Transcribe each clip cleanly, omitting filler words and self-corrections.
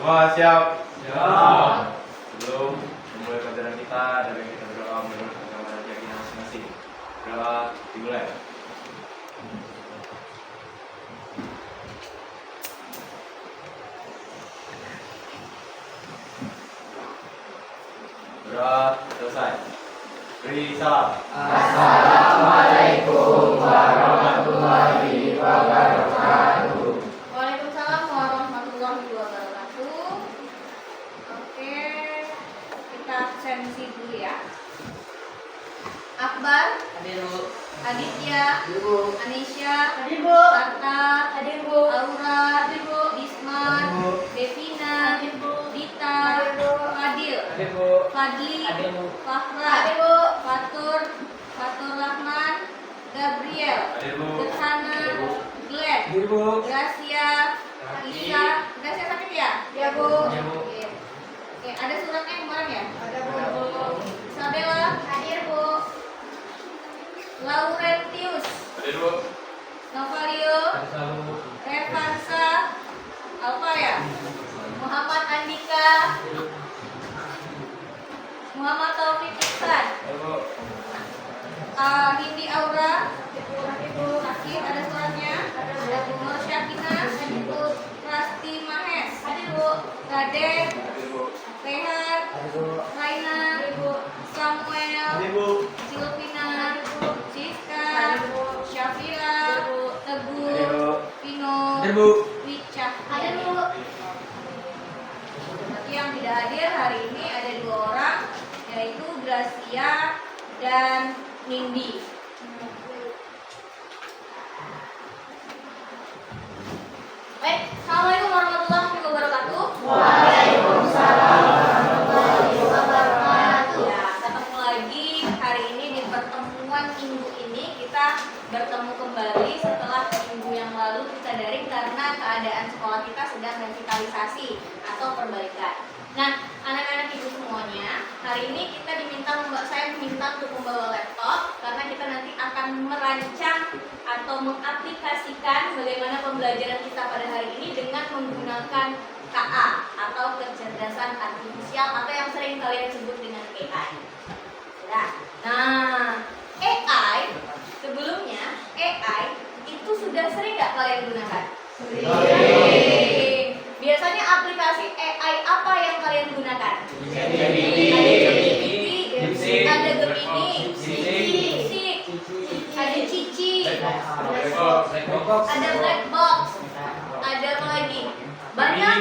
Semua siap? Siap. Sebelum memulai pelajaran kita, dari kita berdoa menurut agama dan keyakinan masing-masing. Berdoa dimulai. Berdoa selesai. Beri salam. Assalamualaikum warahmatullahi wabarakatuh. Waalaikumsalam warahmatullahi wabarakatuh. Oke, kita absensi dulu ya. Akbar, Hadir, Bu. Aditya, Hadir, Bu. Anisha, Hadir, Bu. Arta, Hadir, Bu. Aura, Hadir, Bu. Disman, Hadir, Bu. Devina, Hadir, Bu. Dita, Hadir, Bu. Fadil, Hadir, Bu. Fadli, Hadir, Bu. Fahra, Hadir, Bu. Fatur Rahman, Gabriel, Hadir, Bu. Gerhana, Hadir, Bu. Glenn, Hadir, Bu. Gracia, Isa, Gracia sakit ya? Ya, Bu. Ya, Bu. Oke. Oke, ada suratnya kemarin ya? Ada, Bu. Isabella, hadir Bu. Laurentius, Hadir, Bu. Novario, Hadir, Revansa, apa ya? Muhammad Andika, Muhammad Taufik Ihsan, Hadir, Bu. Nindi Aura, sakit, ada suratnya? Ada Bu Nur Syakina, hadir Bu. Rasti Mahes, hadir Bu. Raden, Hadir, Bu. Rehan, Raina, Samuel, Hadir, Bu. Silvina, Siska, Syafira, Teguh, Hadir, Bu. Pino, Hadir, Bu. Wicah. Hadir Bu. Bagi yang tidak hadir hari ini ada 2 orang, yaitu Gracia dan Nindi. Baik, Assalamualaikum warahmatullahi wabarakatuh. Waalaikumsalam warahmatullahi wabarakatuh. Ya, ketemu lagi hari ini di pertemuan minggu ini. Kita bertemu kembali setelah minggu yang lalu kita daring karena keadaan sekolah kita sedang revitalisasi atau perbaikan. Nah, anak-anak ibu semuanya, hari ini saya diminta untuk membawa laptop karena kita nanti akan merancang atau mengaplikasikan bagaimana pembelajaran kita pada hari ini dengan menggunakan KA atau kecerdasan artifisial atau yang sering kalian sebut dengan AI. Nah, AI sebelumnya AI itu sudah sering nggak kalian gunakan? Sering. Biasanya aplikasi AI apa yang kalian gunakan? Ada Gemini, Sik, ada Cici, ada Black Box, ada apa lagi? Banyak,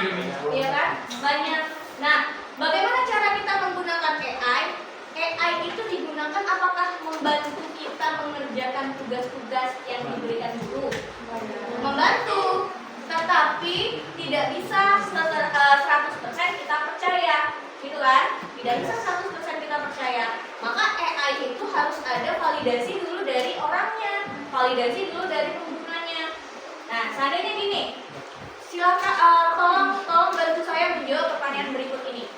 ya kan? Banyak. Nah, bagaimana cara kita menggunakan AI? AI itu digunakan apakah membantu kita mengerjakan tugas-tugas yang diberikan guru? Membantu, tetapi tidak bisa 100% kita percaya, gitu kan? Tidak bisa 100% kita percaya. Maka AI itu harus ada validasi dulu dari orangnya, validasi dulu dari penggunanya. Nah, seandainya gini, silakan tolong bantu saya menjawab pertanyaan berikut ini.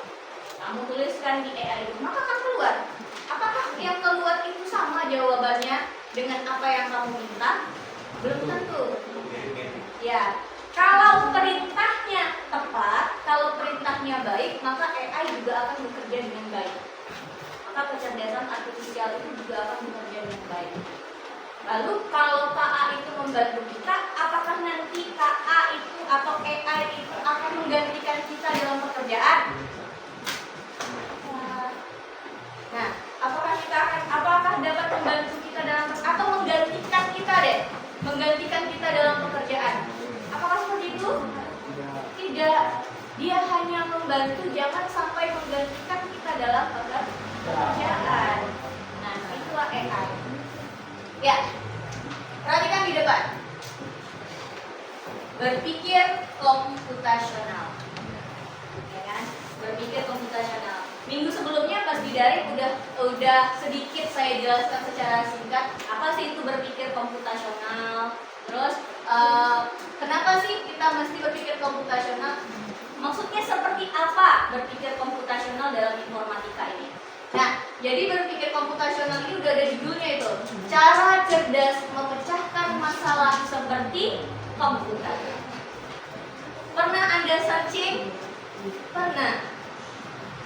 Kamu tuliskan di AI itu, maka akan keluar. Apakah yang keluar itu sama jawabannya dengan apa yang kamu minta? Belum tentu. Ya, kalau perintahnya tepat, kalau perintahnya baik, maka AI juga akan bekerja dengan baik. Maka kecerdasan artifisial itu juga akan bekerja dengan baik. Lalu kalau KA itu membantu kita, apakah nanti KA itu atau AI itu akan menggantikan kita dalam pekerjaan? Nah, apakah dapat membantu kita dalam atau menggantikan kita deh, menggantikan kita dalam pekerjaan? Apakah seperti itu? Tidak. Dia hanya membantu, jangan sampai menggantikan kita dalam pekerjaan. Nah, itulah AI. Ya, perhatikan di depan. Berpikir komputasional, ya kan? Berpikir komputasional. Minggu sebelumnya pas di daring udah sedikit saya jelaskan secara singkat apa sih itu berpikir komputasional. Terus kenapa sih kita mesti berpikir komputasional? Maksudnya seperti apa berpikir komputasional dalam informatika ini? Nah, jadi berpikir komputasional ini udah ada judulnya itu. Cara cerdas memecahkan masalah seperti komputer. Pernah Anda searching Pernah.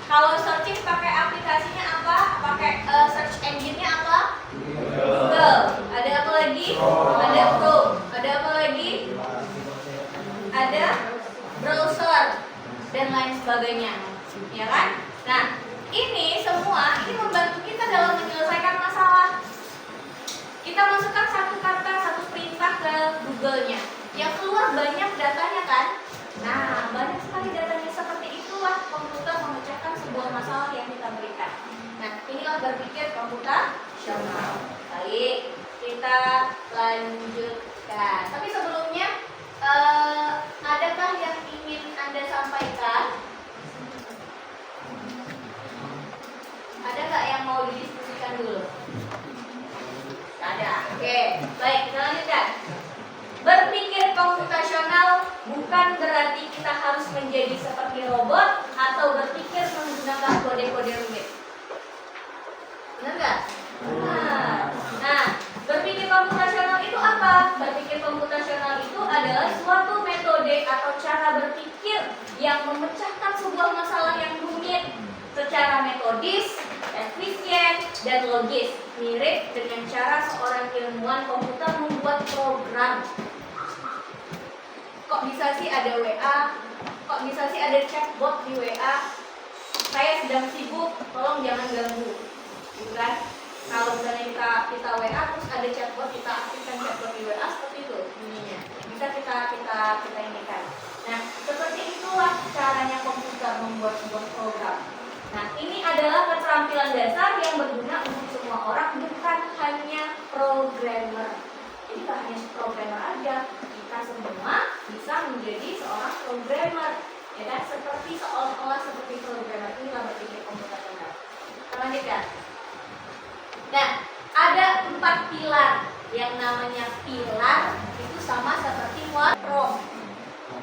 Kalau searching pakai aplikasinya apa? Pakai search engine-nya apa? Google. Ada apa lagi? Ada Chrome. Ada apa lagi? Ada browser dan lain sebagainya. Ya kan? Nah, ini semua ini membantu kita dalam menyelesaikan masalah. Kita masukkan satu kata, satu perintah ke Google-nya. Yang keluar banyak datanya kan? Nah, banyak sekali datanya. Seperti itulah komputer memecahkan sebuah masalah yang kita berikan. Nah, inilah berpikir komputasional. Baik, kita lanjutkan. Tapi sebelumnya, adakah yang ingin Anda sampaikan? Ada nggak yang mau didiskusikan dulu? Ada. Oke, baik, kita lanjutkan. Berpikir komputasional bukan berarti kita harus menjadi seperti robot atau berpikir menggunakan kode-kode rumit. Benar nggak? Nah, berpikir komputasional itu apa? Berpikir komputasional itu adalah suatu metode atau cara berpikir yang memecahkan sebuah masalah yang rumit secara metodis, efisien, dan logis, mirip dengan cara seorang ilmuwan komputer membuat program. Kok bisa sih ada WA? Kok bisa sih ada chatbot di WA? Saya sedang sibuk, tolong jangan ganggu. Gitu kan? Kalau misalnya kita WA terus ada chatbot, kita aktifkan chatbot di WA seperti itu bunyinya. Bisa kita inikan. Nah, seperti itulah caranya komputer membuat sebuah program. Nah, ini adalah keterampilan dasar yang berguna untuk semua orang, bukan hanya programmer. Jadi bukan hanya programmer aja, kita semua bisa menjadi seorang programmer, ya kan? Seperti seolah-olah seperti programmer. Inilah berpikir komputasional. Lanjutkan. Nah, ada 4 pilar. Yang namanya pilar itu sama seperti prompt.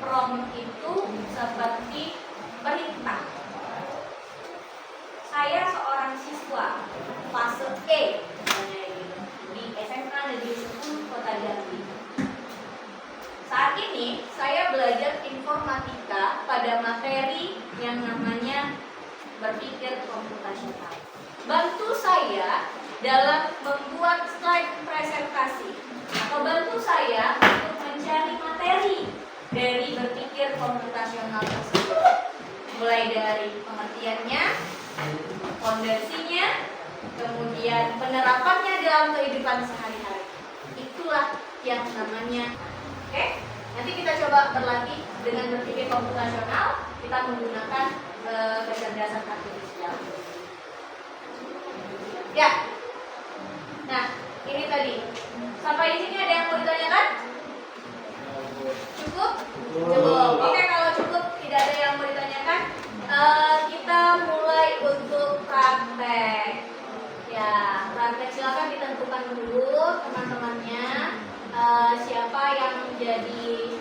Prompt itu seperti perintah. Saya seorang siswa fase E di SMA Negeri 10 Kota Jambi. Saat ini saya belajar informatika pada materi yang namanya berpikir komputasional. Bantu saya dalam membuat slide presentasi atau bantu saya untuk mencari materi dari berpikir komputasional tersebut. Mulai dari pengertiannya, fondasinya, kemudian penerapannya dalam kehidupan sehari-hari. Itulah yang namanya. Oke, nanti kita coba berlatih dengan berpikir komputasional. Kita menggunakan kecerdasan artifisial. Ya. Nah, ini tadi. Sampai di sini ada yang mau ditanyakan? Cukup? Cukup. Oke, kalau cukup tidak ada yang mau ditanyakan, kita mulai untuk praktek. Ya, praktek silakan ditentukan dulu teman-temannya. Siapa yang menjadi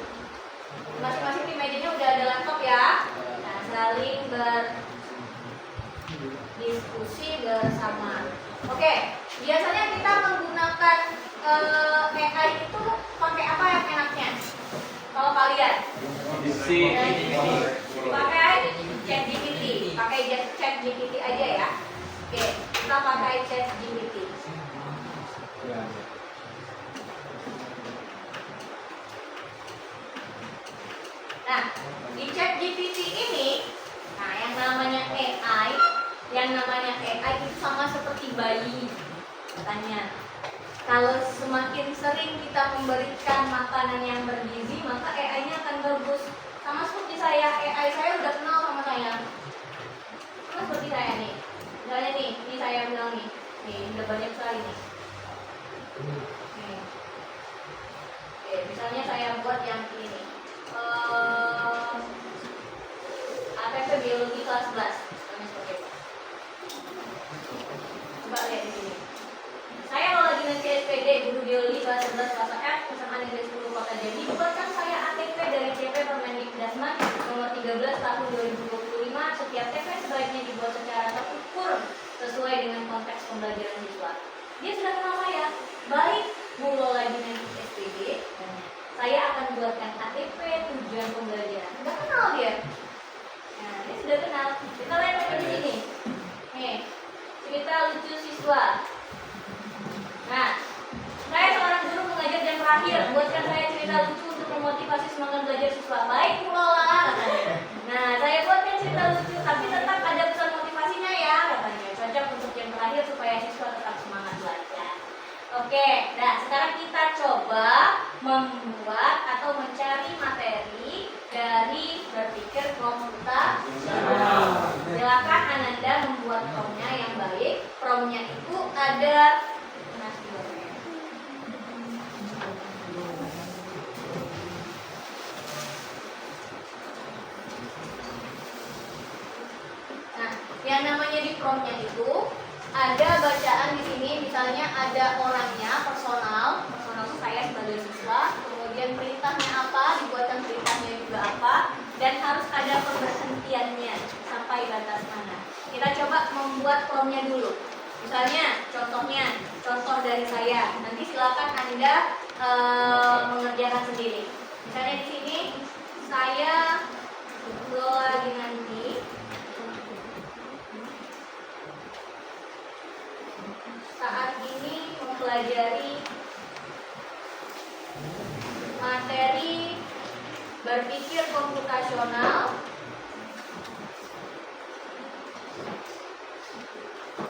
masing-masing di mejanya udah ada laptop ya. Nah, saling berdiskusi bersama. Oke, biasanya kita menggunakan AI itu pakai apa yang enaknya? Kalau kalian? Pakai ChatGPT. Pakai ChatGPT aja ya. Oke, kita pakai ChatGPT. Nah, di ChatGPT ini, nah yang namanya AI itu sama seperti bayi, katanya. Kalau semakin sering kita memberikan makanan yang bergizi, maka AI-nya akan bagus. Sama seperti saya, AI saya udah kenal sama saya. Sama seperti saya nih. Misalnya nih, ini saya bilang nih udah banyak sekali nih. Oke, misalnya saya buat yang ini nih. ATP biologi kelas 11. Seperti itu. Coba lihat di sini. Saya kalau lagi nanti SPD guru biologi kelas 11 kelas F SMA Negeri 10 Kota Jambi, buatkan saya ATP dari CP Permendikbudrismen nomor 13 tahun 2025. Setiap TP sebaiknya dibuat secara terukur sesuai dengan konteks pembelajaran siswa. Dia sudah kenal saya. Baik, mulai lagi nanti SPD, saya akan buatkan ATP tujuan pembelajaran. Sudah kenal dia. Nah, siswa. Baik Lola katanya. Nah, saya buatkan cerita lucu tapi tetap ada pesan motivasinya ya katanya. Cocok untuk yang terakhir supaya siswa tetap semangat belajar. Oke, nah sekarang kita coba membuat atau mencari materi dari berpikir komputasional. Silakan Ananda membuat promnya yang baik. Promnya itu ada yang namanya di promnya itu ada bacaan di sini, misalnya ada orangnya, personal itu saya sebagai siswa, kemudian perintahnya apa, dibuatkan perintahnya juga apa, dan harus ada pemberhentiannya sampai batas mana. Kita coba membuat promnya dulu. Misalnya, contoh dari saya. Nanti silakan Anda mengerjakan sendiri. Misalnya di sini saya lagi nanti saat ini mempelajari materi berpikir komputasional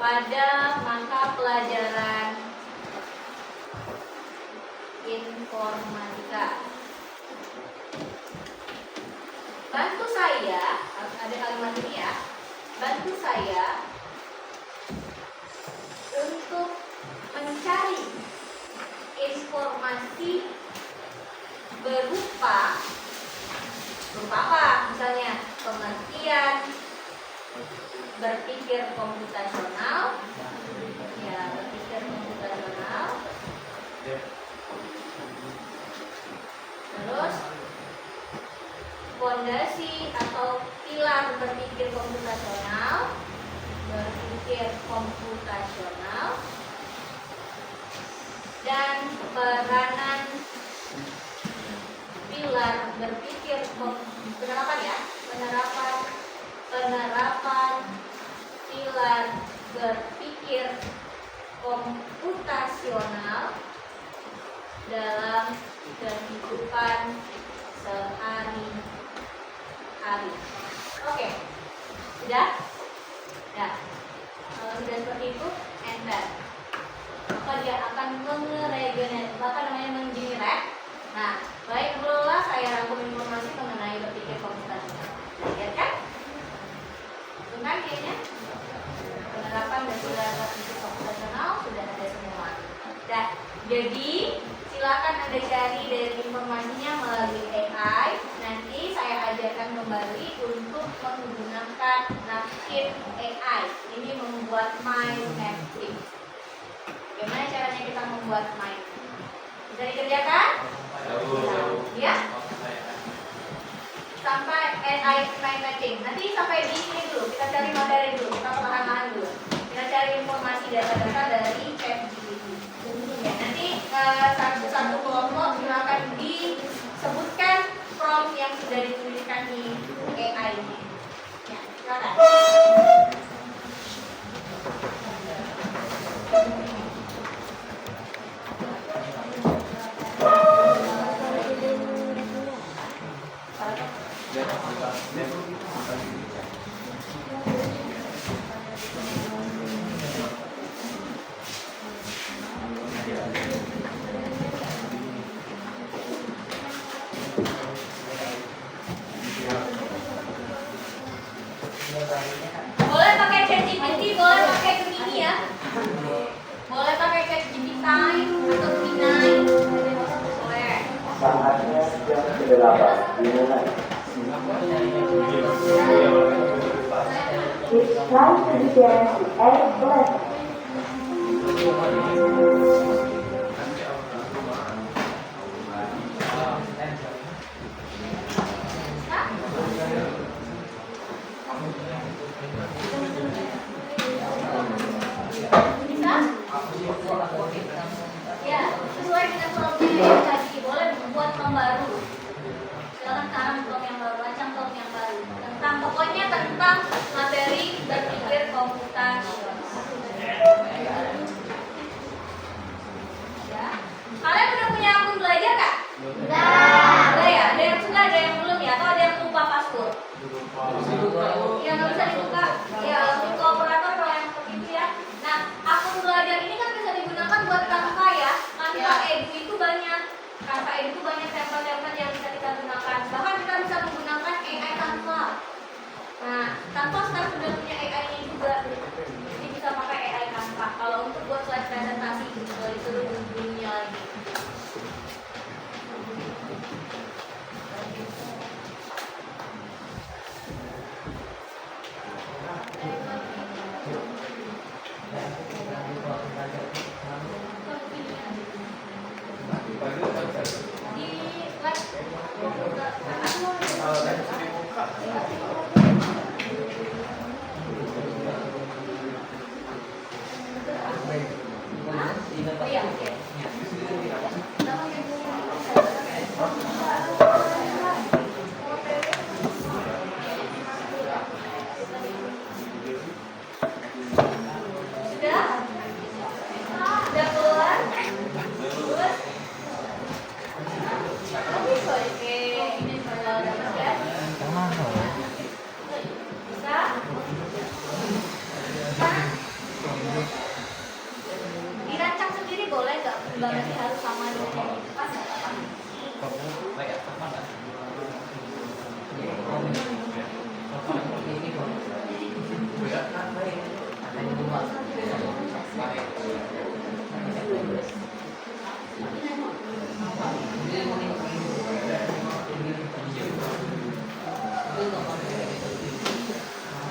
pada mata pelajaran informatika. Bantu saya, harus ada kalimat ini ya. Bantu saya untuk mencari informasi berupa apa? Misalnya pengertian berpikir komputasional, ya berpikir komputasional. Terus fondasi atau pilar berpikir komputasional, dan peranan pilar berpikir penerapan pilar berpikir komputasional dalam kehidupan sehari-hari. Oke, sudah? Ya. Kalau sudah seperti itu, enter. Maka dia akan mengenerate. Nah, baik Lola, saya rangkum informasi mengenai berpikir komputasional. Lihat kan? Bukan kayaknya? Penerapan dan pilar berpikir komputasional sudah ada semua. Nah, jadi silakan Anda cari dari informasinya melalui AI. Nanti saya ajarkan kembali untuk menggunakan Napkin AI. Ini membuat mind mapping. Bagaimana caranya kita membuat mind? Bisa dikerjakan? Ya? Sampai AI mind mapping. Nanti sampai di sini dulu. Kita cari materi dulu. Kita perlahan-lahan dulu. Kita cari informasi data-data dari ChatGPT. Ya, nanti satu-satu kelompok silakan disebutkan prompt yang sudah dituliskan di AI ini. Ya, silakan. Boleh pakai ChatGPT, boleh pakai Gemini ya. Boleh pakai ChatGPT atau Gemini. Boleh. Saatnya jam 8 dimulai. It's time to begin the 8th lesson. Ya, sesuai dengan prompt yang tadi. Boleh membuat prompt baru. Silakan sekarang prompt yang baru, rancang prompt yang baru. Pokoknya tentang materi berpikir komputasional.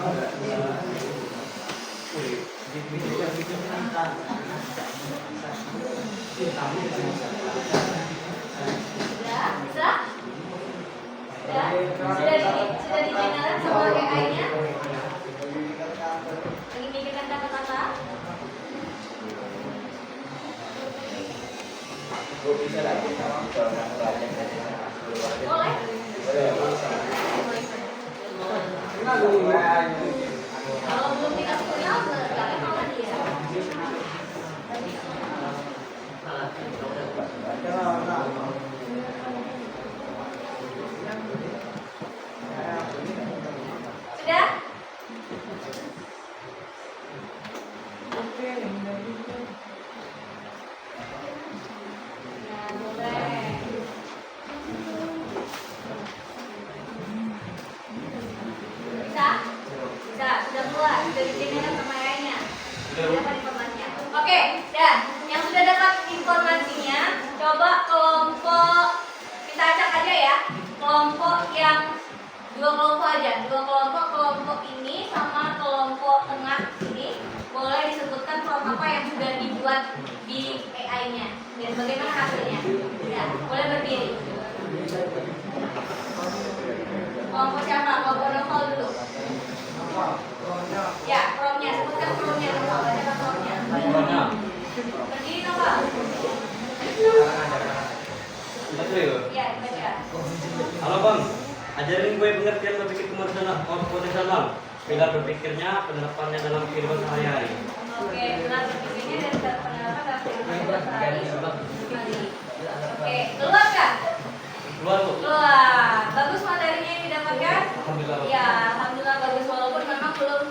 Sudah? Bisa? Sudah? Sudah di-generate sama AI-nya? Lagi mikirkan kata-kata? Gue bisa lagi kalau nggak belajar dari Boleh? Kalau belum dikasih kenal, nggak kenal lagi ya? Sudah? Nah, boleh. Bisa? Bisa, sudah keluar, sudah di-generate sama AI-nya. Dapat informasinya. Oke, dan yang sudah dapat informasinya, coba kelompok kita acak aja ya. Kelompok yang dua kelompok aja, kelompok ini sama kelompok tengah ini boleh disebutkan form apa yang sudah dibuat di AI-nya dan bagaimana hasilnya. Ya, boleh berdiri. Kelompok siapa? Kelompok Novel dulu. Ya, promnya, sebutkan promnya Novel. Bacakan promnya. Berdiri Novel. Ya, baca. Halo Bang, ajarin gue pengertian berpikir konvensional, pilar berpikirnya, penerapannya dalam kehidupan sehari-hari. Oke, benar berpikirnya dan penerapan dalam kehidupan sehari-hari. Oke, keluar kan? Keluar Bu. Keluar. Bagus materinya yang didapatkan? Alhamdulillah. Ya, alhamdulillah bagus walaupun memang belum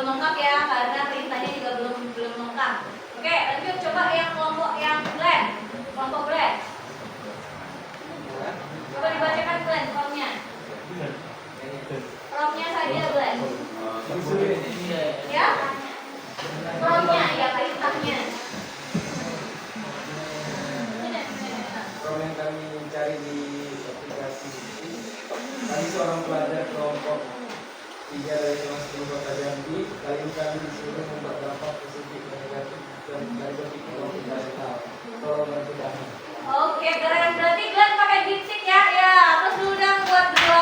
lengkap ya karena perintahnya juga belum lengkap. Oke, lanjut coba yang kelompok yang blank. Kelompok blank. Coba dibacakan blank formnya. Formnya saja blank. Ya? Formnya ya perintahnya. Form yang kami cari di aplikasi ini, kami seorang pelajar kelompok 3 dari kelas 10 Kota Jambi. Kali ini kami disuruh membuat dampak positif dan negatif dan dari berpikir konvensional. Tolong bantu kami. Oke, keren. Berarti Glenn pakai DeepSeek ya? Ya, terus dulu dong buat dua.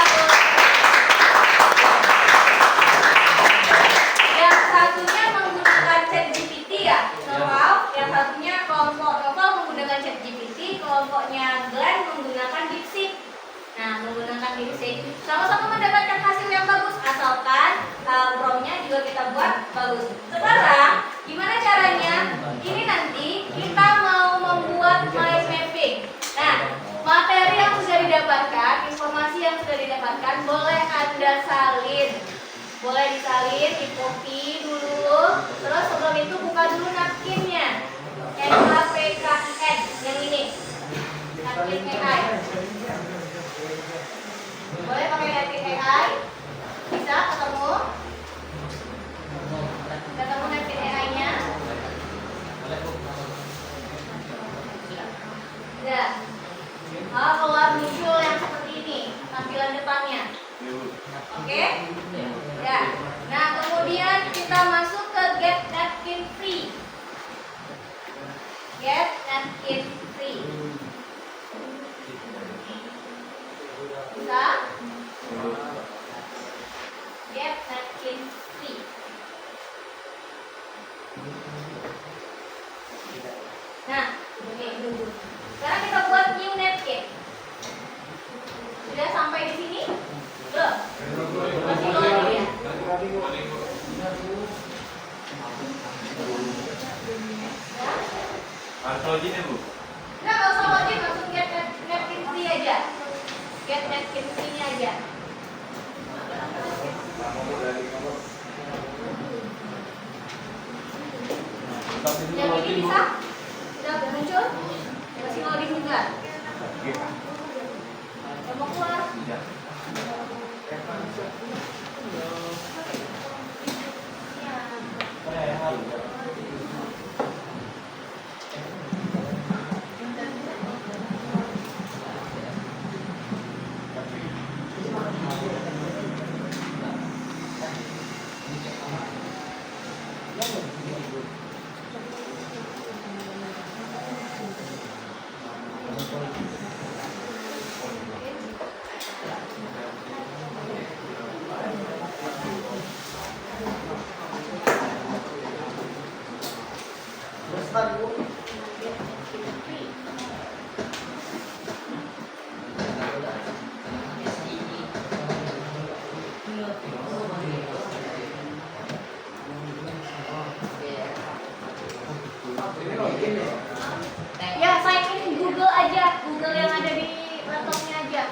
Yang satunya menggunakan ChatGPT ya, Novel. Yang satunya kelompok Novel menggunakan ChatGPT, kelompoknya Glenn menggunakan DeepSeek. Nah, menggunakan DeepSeek sama-sama mendapatkan hasil yang bagus asalkan promnya juga kita buat bagus. Sekarang gimana caranya? Ini nanti kita mau membuat mind mapping. Nah, materi yang sudah didapatkan, informasi yang sudah didapatkan boleh Anda salin. Boleh disalin, di copy dulu. Terus sebelum itu buka dulu napkinnya. NHPKN yang ini. Napkin AI. Boleh pakai napkin AI? Bisa ketemu? Ketemu napkin AI-nya? Sudah. Keluar muncul yang seperti ini tampilan depannya. Oke? Ya. Nah, kemudian kita masuk ke get napkin free. Get napkin free. Bisa? Get napkin free. Nah, ini dulu. Sekarang kita buat new napkin. Sudah sampai di sini? Belum? Masih loading ya? Harus login ya Bu? Enggak, nggak usah login, langsung get napkin free aja. Get napkin free-nya aja. Yang ini bisa? Sudah muncul? Masih loading juga? Yang mau keluar? Ya, sign in Google aja, Google yang ada di laptopnya aja.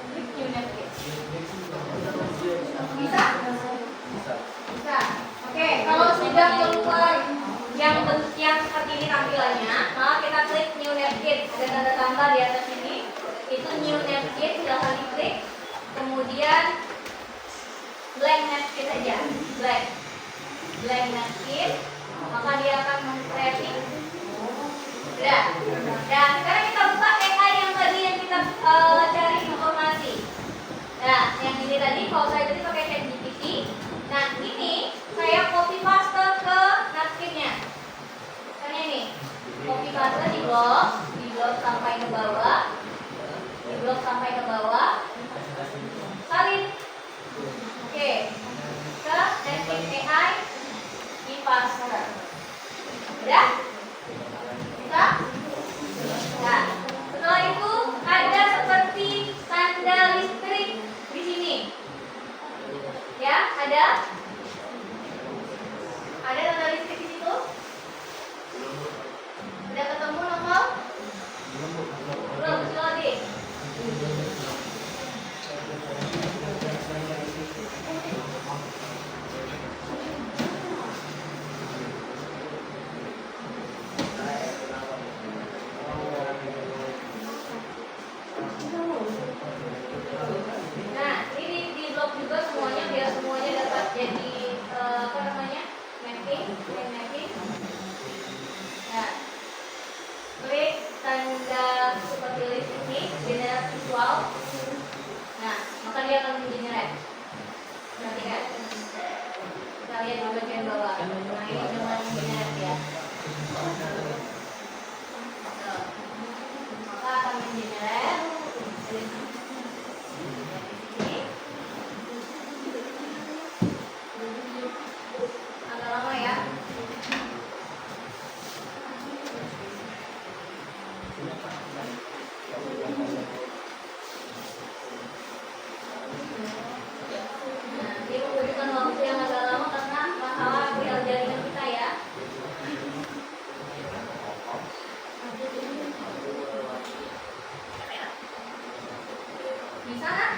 Klik new Netflix. Bisa? Bisa. Oke, kalau sudah keluar yang seperti ini tampilannya, maka kita klik new Netflix. Ada tanda tambah di atas ini. Itu new Netflix, silahkan diklik. Kemudian blank Netflix aja, blank Netflix. Maka dia akan meng-creating. Udah. Dan sekarang kita buka AI yang tadi yang kita cari informasi. Nah, yang ini tadi kalau saya tadi pakai ChatGPT. Nah, ini saya copy paste ke Netflix-nya. Misalnya ini, copy paste di blok sampai ke bawah, salin. Oke, ke Netflix AI di paste. Udah? Bisa? Nah, setelah itu ada seperti tanda listrik di sini. Ya, ada tanda listrik di situ. Udah ketemu nomor? Belum, lagi. Nah, ini di blok juga semuanya biar semuanya dapat jadi mapping. Nah, klik tanda seperti list ini, generate visual. Nah, maka dia akan mengenerate. Nanti kan? Kita lihat di bagian bawah. Nah, ini dengan mengenerate ya. Maka akan mengenerate. Agak lama ya. Nah, dia membutuhkan waktu yang agak lama karena masalah real jaringan kita ya. Bisa kan?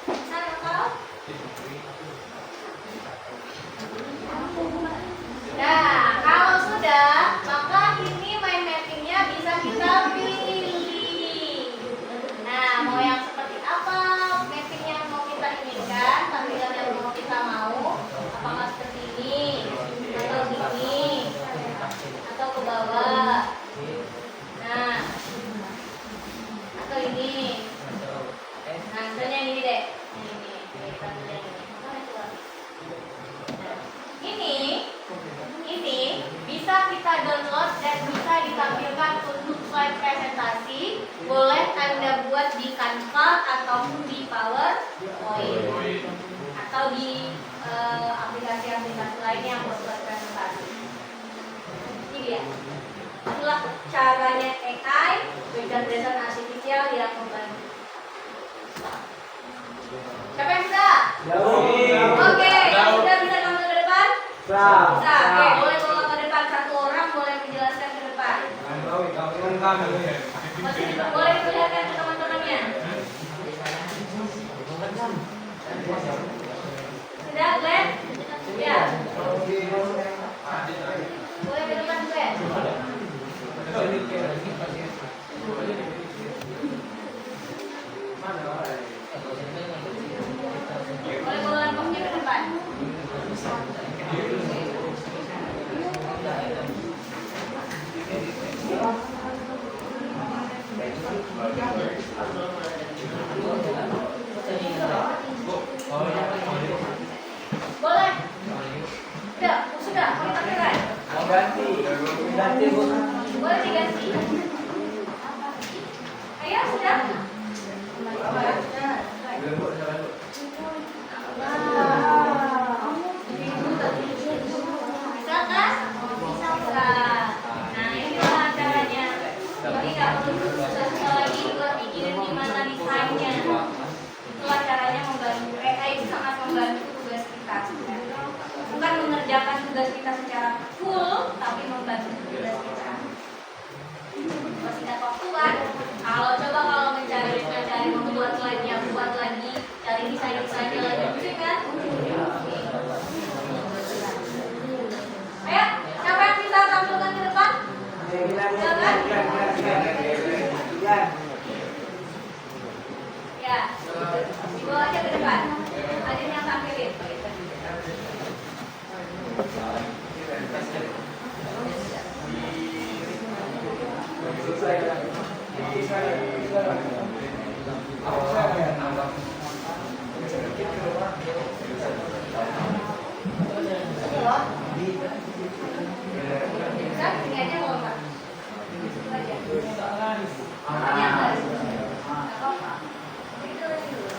Bisa nakal? Nah, kalau sudah, maka ini mind mappingnya bisa kita pilih. Nah, mau yang seperti apa mapping yang mau kita inginkan, tampilan yang mau kita mau, apakah seperti ini, atau gini, atau ke bawah. Nah, atau ini. Nah, misalnya ini deh. Ini, kita pilih ini. Mana keluar? Nah, ini bisa kita download dan bisa ditampilkan untuk slide presentasi. Boleh Anda buat di Canva ataupun di PowerPoint atau di aplikasi-aplikasi lainnya yang buat slide presentasi. Ini dia. Itulah caranya AI kecerdasan artifisial yang membantu. Bisa, oke, boleh bawa ke depan satu orang, boleh menjelaskan ke depan. Boleh diperlihatkan ke teman-temannya. Sudah, Glenn? Ya. Boleh ke depan, Glenn? Boleh bawa laptopnya ke depan. Boleh. Sudah, kami tampilkan. Ganti Bu. Boleh diganti. Ayo, sudah. Bisa kan? Bisa. Nah, inilah caranya. Jadi nggak perlu susah-susah lagi buat mikirin gimana desainnya. Itulah caranya membantu. AI itu sangat membantu tugas kita. Bukan mengerjakan tugas kita secara full, tapi membantu tugas kita. Masih ada waktu kan? Kalau mencari membuat lagi, yang buat lagi, cari desain-desainnya lagi, bisa kan? Ayo, siapa yang bisa tampilkan ke depan? Silakan. Ya, dibawa aja ke depan. Ada yang tampilin. Bisa, ini aja mau Pak. Itu aja. Makanya nggak apa-apa. Itu aja dulu.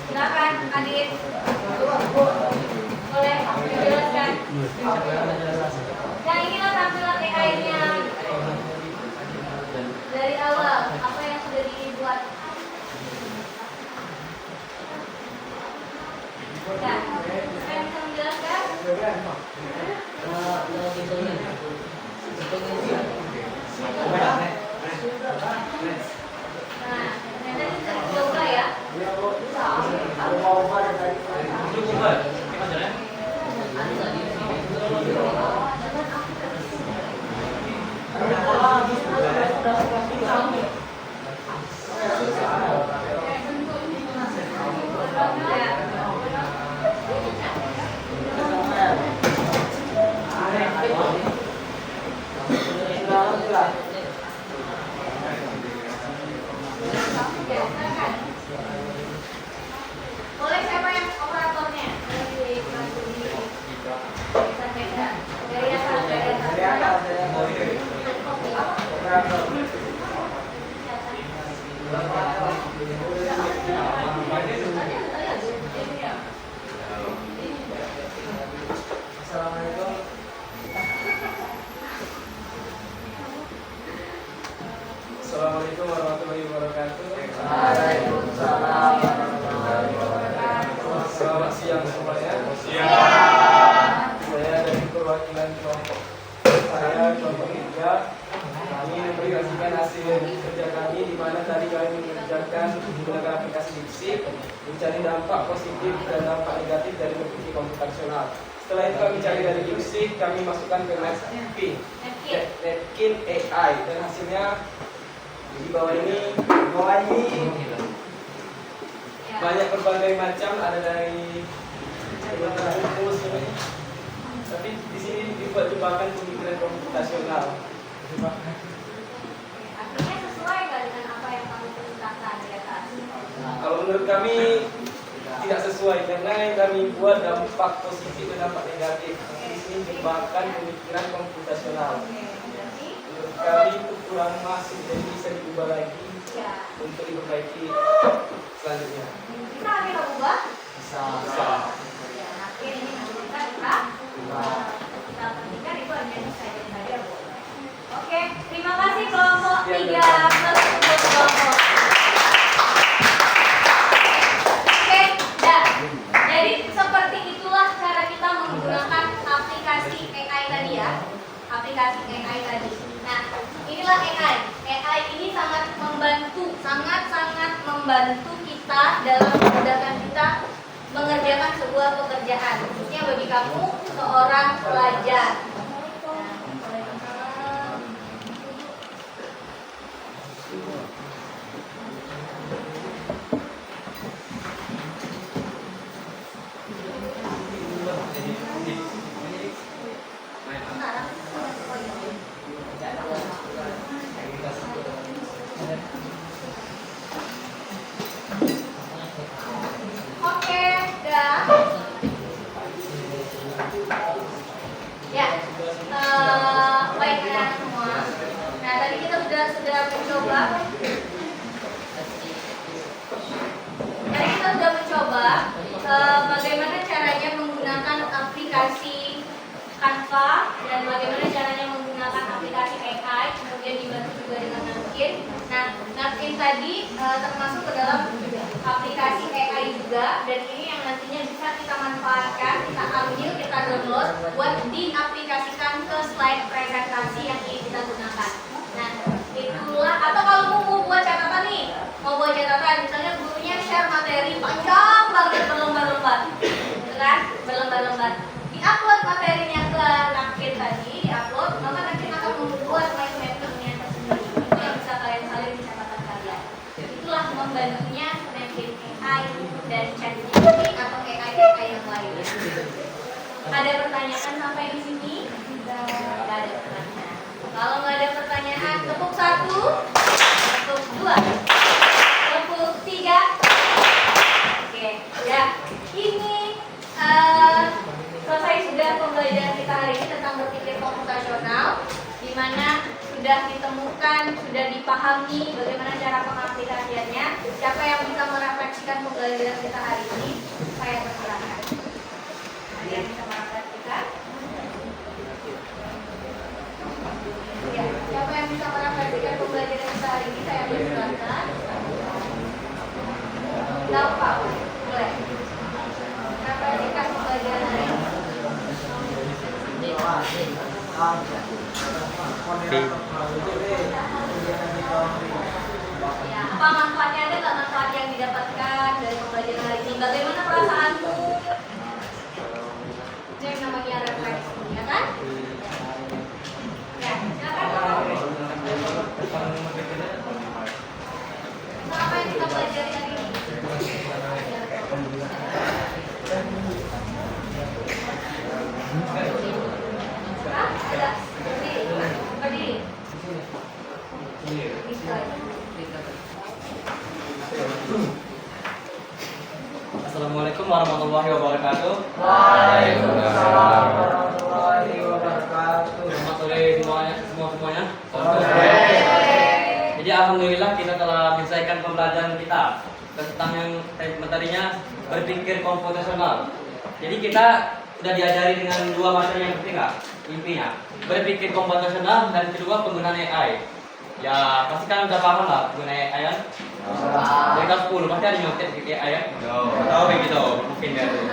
Silakan Adit. Boleh dijelaskan. Yang inilah tampilan AI-nya dari awal. Apa yang sudah dibuat? Ya, saya bisa menjelaskan. Nah, ternyata bisa dicoba ya. Boleh siapa yang operatornya? Dari Assalamualaikum. Assalamualaikum warahmatullahi wabarakatuh. Waalaikumsalam warahmatullahi wabarakatuh. Selamat siang semuanya. Saya dari perwakilan kelompok kelompok 3. Kami memberikan hasil kerja kami di mana tadi kami mengerjakan menggunakan aplikasi DeepSeek mencari dampak positif dan dampak negatif dari berpikir komputasional. Setelah itu kami cari dari DeepSeek, kami masukkan ke Napkin AI dan hasilnya di bawah ini banyak berbagai macam, ada dari rumus ini, tapi di sini dibuat jebakan pemikiran komputasional. menurut kami tidak sesuai karena yang kami buat dampak positif dan dampak negatif. Di sini jebakan pemikiran komputasional. Berarti Menurut kami itu kurang masuk dan bisa diubah lagi ya. untuk diperbaiki selanjutnya. Bisa kami ubah? Bisa. Ya, nanti ini nanti kita perhatikan itu hanya saja Bu. Oke, terima kasih kelompok 3 plus untuk kelompok. Oke, dah. Jadi seperti itulah cara kita menggunakan aplikasi AI tadi ya. Aplikasi AI tadi. Nah, inilah AI. AI ini sangat membantu, sangat-sangat membantu kita dalam memudahkan kita mengerjakan sebuah pekerjaan, khususnya bagi kamu seorang pelajar. Oke, dah. Ya, baik anak semua. Nah, tadi kita sudah mencoba. Bagaimana caranya menggunakan aplikasi Canva dan bagaimana caranya menggunakan aplikasi AI, kemudian dibantu juga dengan Napkin. Nah, Napkin tadi termasuk ke dalam aplikasi AI juga, dan ini yang nantinya bisa kita manfaatkan, kita ambil, kita download buat diaplikasikan ke slide presentasi yang ingin kita gunakan. Nah, itulah, atau kalau mau buat catatan nih, mau buat catatan, misalnya gurunya share materi panjang banget berlembar-lembar, gitu kan, berlembar-lembar. Diupload materinya ke Napkin tadi, diupload, maka Napkin akan membuat mind mapnya tersendiri. Itu yang bisa kalian salin di catatan kalian. Itulah membantunya Napkin AI dan ChatGPT atau AI yang lainnya. Ada pertanyaan sampai di sini? Tidak ada pertanyaan. Kalau nggak ada pertanyaan, tepuk 1, tepuk 2, tepuk 3. Oke, ya. Ini selesai sudah pembelajaran kita hari ini tentang berpikir komputasional, di mana sudah ditemukan, sudah dipahami bagaimana cara pengaplikasiannya. Siapa yang bisa merefleksikan pembelajaran kita hari ini? Saya persilahkan. Ada yang bisa merefleksikan? Ya, siapa yang bisa merefleksikan pembelajaran kita hari ini? Saya persilahkan. Gampang, boleh. Refleksikan pembelajaran hari ini. Ya, apa manfaatnya, ada nggak manfaat yang didapatkan dari pembelajaran hari ini? Bagaimana perasaanmu? Itu yang namanya refleksi, ya kan? Ya, silakan. Apa yang kita pelajari hari ini? Hah? Ada? Berdiri? Bisa. Assalamualaikum warahmatullahi wabarakatuh. Waalaikumsalam warahmatullahi wabarakatuh. Selamat sore semuanya. Jadi alhamdulillah kita telah menyelesaikan pembelajaran kita tentang yang materinya berpikir komputasional. Jadi kita udah diajari dengan dua materi yang penting nggak? Intinya berpikir komputasional dan kedua penggunaan AI. Ya pasti kan udah paham lah penggunaan AI kan? Dari kelas 10 pasti ada nyontek di AI ya? Tahu begitu mungkin ya tuh.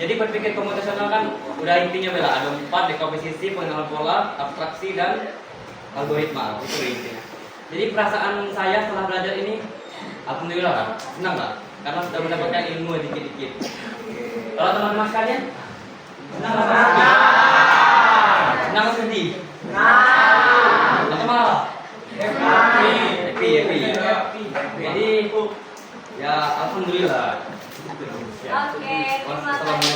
Jadi berpikir komputasional kan udah intinya bela ada 4, dekomposisi, pengenalan pola, abstraksi dan algoritma itu intinya. Jadi perasaan saya setelah belajar ini alhamdulillah lah, senang lah karena sudah mendapatkan ilmu dikit-dikit. Kalau teman-teman sekalian senang lah? Senang atau sedih? Atau malah? Happy. Jadi ya alhamdulillah. Oke, terima kasih.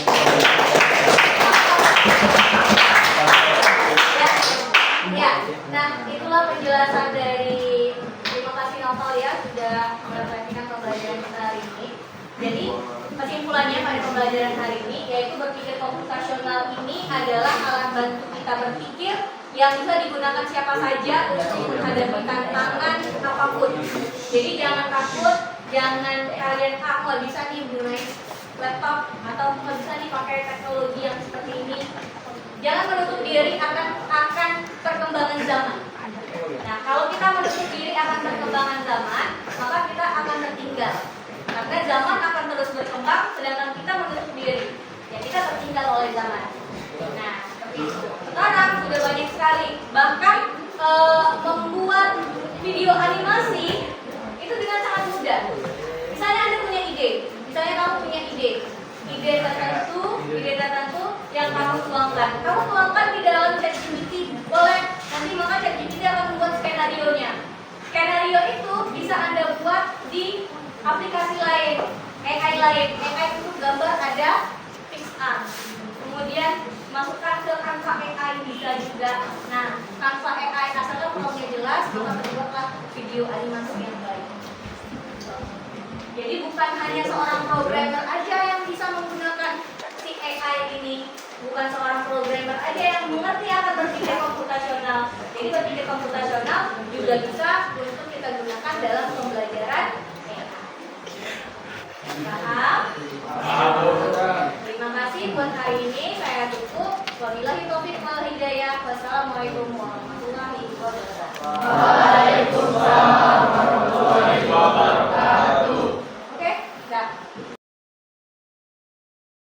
Ya, nah itulah penjelasan dari terima kasih Novel ya sudah merefleksikan pembelajaran kita hari ini. Jadi kesimpulannya pada pembelajaran hari ini yaitu berpikir komputasional ini adalah alat bantu kita berpikir yang bisa digunakan siapa saja untuk menghadapi tantangan apapun. Jadi jangan takut, jangan kalian nggak bisa nih gunain laptop atau nggak bisa nih pakai teknologi yang seperti ini. Jangan menutup diri akan perkembangan zaman. Nah, kalau kita menutup diri akan perkembangan zaman, maka kita akan tertinggal. Karena zaman akan terus berkembang, sedangkan kita menutup diri. Ya, kita tertinggal oleh zaman. Nah, seperti itu. Sekarang sudah banyak sekali, bahkan membuat video animasi itu dengan sangat mudah. Misalnya Anda punya ide, misalnya kamu punya ide tertentu yang kamu tuangkan. Kamu tuangkan di dalam ChatGPT, boleh. Nanti maka ChatGPT akan membuat skenario-nya. Skenario itu bisa Anda buat di aplikasi lain, AI lain. AI itu gambar ada PixArt. Kemudian masukkan ke Canva AI bisa juga. Nah, Canva AI asalkan prompt-nya jelas, maka terbuatlah video animasi yang baik. Jadi bukan hanya seorang programmer aja yang bisa menggunakan si AI ini, bukan seorang programmer aja yang mengerti akan berpikir komputasional. Jadi berpikir komputasional juga bisa untuk kita gunakan dalam pembelajaran AI. Paham? Terima kasih buat hari ini. Saya tutup. Wabillahi taufiq wal hidayah. Wassalamualaikum warahmatullahi wabarakatuh. Waalaikumsalam.